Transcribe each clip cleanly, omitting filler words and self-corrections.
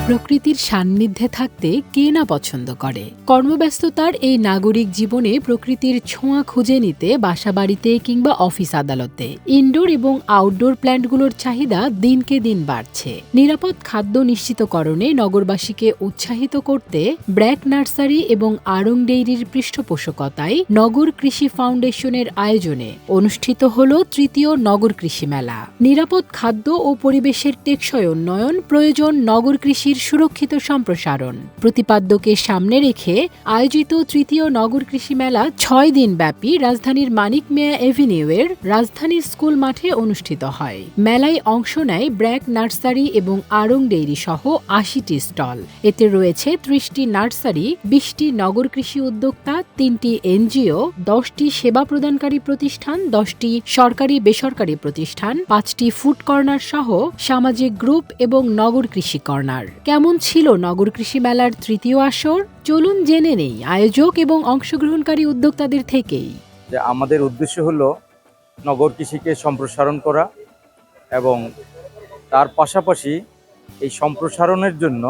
প্রকৃতির সান্নিধ্যে থাকতে কে না পছন্দ করে। কর্মব্যস্ততার এই নাগরিক জীবনে প্রকৃতির ছোঁয়া খুঁজে নিতে বাসাবাড়িতে কিংবা অফিস আদালতে ইনডোর এবং আউটডোর প্ল্যান্টগুলোর চাহিদা দিনকে দিন বাড়ছে। নিরাপদ খাদ্য নিশ্চিতকরণে নগরবাসীকে উৎসাহিত করতে ব্র্যাক নার্সারি এবং আড়ং ডেইরির পৃষ্ঠপোষকতায় নগর কৃষি ফাউন্ডেশনের আয়োজনে অনুষ্ঠিত হল তৃতীয় নগর কৃষি মেলা। নিরাপদ খাদ্য ও পরিবেশের টেকসই উন্নয়ন প্রয়োজন নগর কৃষির সুরক্ষিত সম্প্রসারণ প্রতিপাদ্যকে সামনে রেখে আয়োজিত তৃতীয় নগর কৃষি মেলা ৬ দিন ব্যাপী রাজধানীর মানিক মিয়া এভিনিউয়ের রাজধানী স্কুল মাঠে অনুষ্ঠিত হয়। মেলায় অংশ নেয় ব্র্যাক নার্সারি এবং আড়ং ডেইরি সহ ৮০টি স্টল। এতে রয়েছে ৩০টি নার্সারি, ২০টি নগর কৃষি উদ্যোক্তা, ৩টি এনজিও, ১০টি সেবা প্রদানকারী প্রতিষ্ঠান, 10টি সরকারি বেসরকারি প্রতিষ্ঠান, 5টি ফুড কর্নার সহ সামাজিক গ্রুপ এবং নগর কৃষি কর্নার। কেমন ছিল নগর কৃষি মেলার তৃতীয় আসর? চলুন জেনে নেই আয়োজক এবং অংশগ্রহণকারী উদ্যোক্তাদের থেকেই। আমাদের উদ্দেশ্য হলো নগর কৃষিকে সম্প্রসারণ করা এবং তার পাশাপাশি এই সম্প্রসারণের জন্য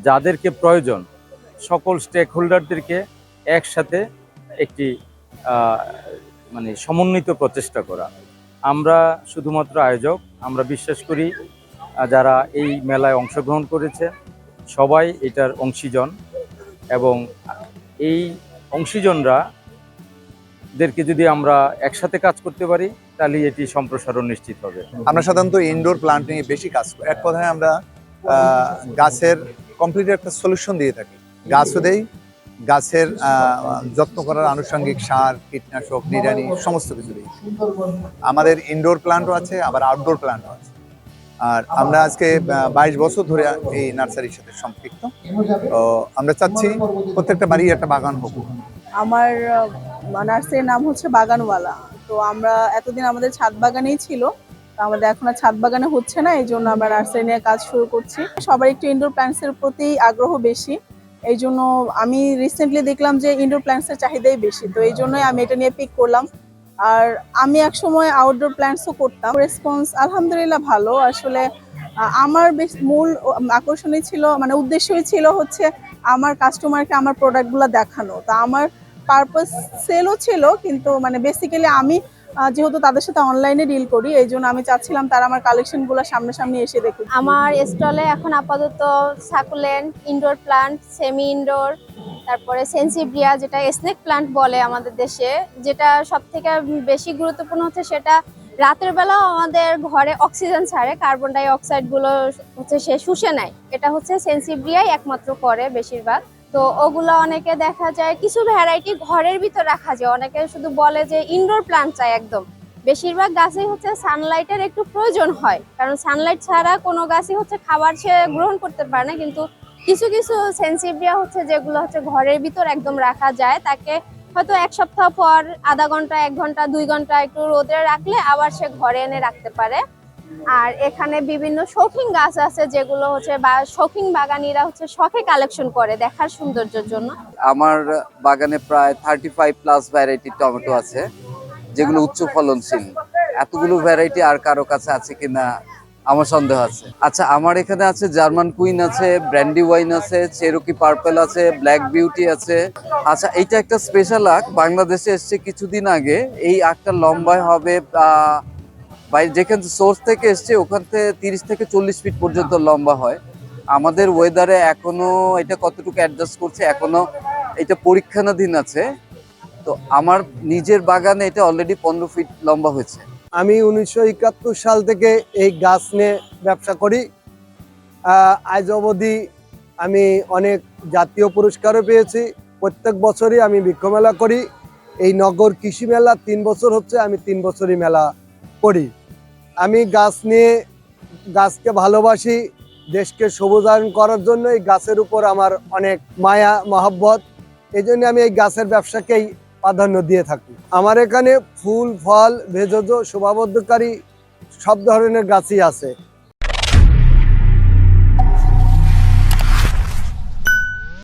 যাদেরকে প্রয়োজন সকল স্টেক হোল্ডারদেরকে একসাথে একটি সমন্বিত প্রচেষ্টা করা। আমরা শুধুমাত্র আয়োজক, আমরা বিশ্বাস করি যারা এই মেলায় অংশগ্রহণ করেছে সবাই এটার অংশীজন এবং এই অংশীজনদেরকে যদি আমরা একসাথে কাজ করতে পারি তাহলে এটি সম্প্রসারণ নিশ্চিত হবে। আমরা সাধারণত ইনডোর প্লান্ট নিয়ে বেশি কাজ করি। এক কথায় আমরা গাছের কমপ্লিট একটা সলিউশন দিয়ে থাকি। গাছও দেই, গাছের যত্ন করার আনুষঙ্গিক সার, কীটনাশক, নিড়ানি সমস্ত কিছু দিই। আমাদের ইনডোর প্লান্টও আছে, আবার আউটডোর প্লান্টও আছে। আর আমরা আজকে 22 বছর ধরে এই নার্সারির সাথে সম্পৃক্ত। তো আমরা চাচ্ছি প্রত্যেকটা বাড়ি একটা বাগান হোক। আমার নার্সারির নাম হচ্ছে বাগানওয়ালা। তো আমরা এতদিন আমাদের ছাদ বাগানেই ছিল, আমাদের এখন আর ছাদ বাগানে হচ্ছে না, এই জন্য আমরা নার্সারি নিয়ে কাজ শুরু করছি। সবার একটু ইনডোর প্ল্যান্টসের প্রতি আগ্রহ বেশি, এই জন্য আমি রিসেন্টলি দেখলাম যে ইনডোর প্ল্যান্টসের চাহিদাই বেশি, তো এই জন্যই আমি এটা নিয়ে পিক করলাম। আর আমি এক সময় আউটডোর প্ল্যান্টসও করতাম। রেসপন্স আলহামদুলিল্লাহ ভালো। আসলে আমার মূল আকর্ষণই ছিল, উদ্দেশ্যই ছিল হচ্ছে আমার কাস্টমারকে আমার প্রোডাক্টগুলো দেখানো। তা আমার পারপাস সেলও ছিল, কিন্তু বেসিক্যালি আমি যেহেতু তাদের সাথে অনলাইনে ডিল করি, এই জন্য আমি চাচ্ছিলাম তারা আমার কালেকশনগুলো সামনাসামনি এসে দেখুক। আমার স্টলে এখন আপাতত succulent, indoor plant, semi indoor, তারপরে সেন্সিব্রিয়া যেটা স্নেক প্লান্ট বলে আমাদের দেশে, যেটা সব থেকে বেশি গুরুত্বপূর্ণ হচ্ছে সেটা রাতের বেলাও আমাদের ঘরে অক্সিজেন ছাড়ে, কার্বন ডাই অক্সাইড গুলো হচ্ছে সে শুষে নেয়। এটা হচ্ছে সেন্সিব্রিয়াই একমাত্র করে বেশিরভাগ। তো ওগুলো অনেকে দেখা যায় কিছু ভ্যারাইটি ঘরের ভিতর রাখা যায়, অনেকে শুধু বলে যে ইনডোর প্লান্ট চাই। একদম বেশিরভাগ গাছই হচ্ছে সানলাইটের একটু প্রয়োজন হয়, কারণ সানলাইট ছাড়া কোনো গাছই হচ্ছে খাবার সে গ্রহণ করতে পারে না। কিন্তু কিছু কিছু সেন্সিব্রিয়া হচ্ছে যেগুলো হচ্ছে ঘরের ভিতর একদম রাখা যায়, তাকে হয়তো 1 সপ্তাহ পর আধা ঘন্টা, 1 ঘন্টা, 2 ঘন্টা একটু রোদে রাখলে আবার সে ঘরে এনে রাখতে পারে। আর এখানে বিভিন্ন শৌখিন গাছ আছে যেগুলো হচ্ছে শৌখিন বাগানীরা হচ্ছে শখে কালেকশন করে দেখার সৌন্দর্যের জন্য। আমার বাগানে প্রায় 35+ ভ্যারাইটি টমেটো আছে, যেগুলো উচ্চ ফলনশীল। এতগুলো ভ্যারাইটি আর কারো কাছে আছে কিনা আমার সন্দেহ আছে। আচ্ছা, আমার এখানে আছে জার্মান কুইন আছে, ব্র্যান্ডি ওয়াইন আছে, চেরোকি পার্পল আছে, ব্ল্যাক বিউটি আছে। আচ্ছা, এইটা একটা স্পেশাল আখ, বাংলাদেশে এসছে কিছুদিন আগে। এই আখটা লম্বায় হবে যেখান সোর্স থেকে এসছে ওখান থেকে 30 থেকে 40 ফিট পর্যন্ত লম্বা হয়। আমাদের ওয়েদারে এখনো এটা কতটুকু অ্যাডজাস্ট করছে এখনো এটা পরীক্ষানাধীন আছে। তো আমার নিজের বাগানে এটা অলরেডি 15 ফিট লম্বা হয়েছে। আমি 1971 সাল থেকে এই গাছ নিয়ে ব্যবসা করি। আজ অবধি আমি অনেক জাতীয় পুরস্কারও পেয়েছি। প্রত্যেক বছরই আমি বৃক্ষ মেলা করি। এই নগর কৃষি মেলা 3 বছর হচ্ছে, আমি 3 বছরই মেলা করি। আমি গাছকে ভালোবাসি, দেশকে সবুজায়ন করার জন্য এই গাছের উপর আমার অনেক মায়া মহব্বত, এই জন্য আমি এই গাছের ব্যবসাকেই প্রাধান্য দিয়ে থাকি। আমার এখানে ফুল, ফল, ভেষজ, শোভাবর্ধককারী সব ধরনের গাছই আছে।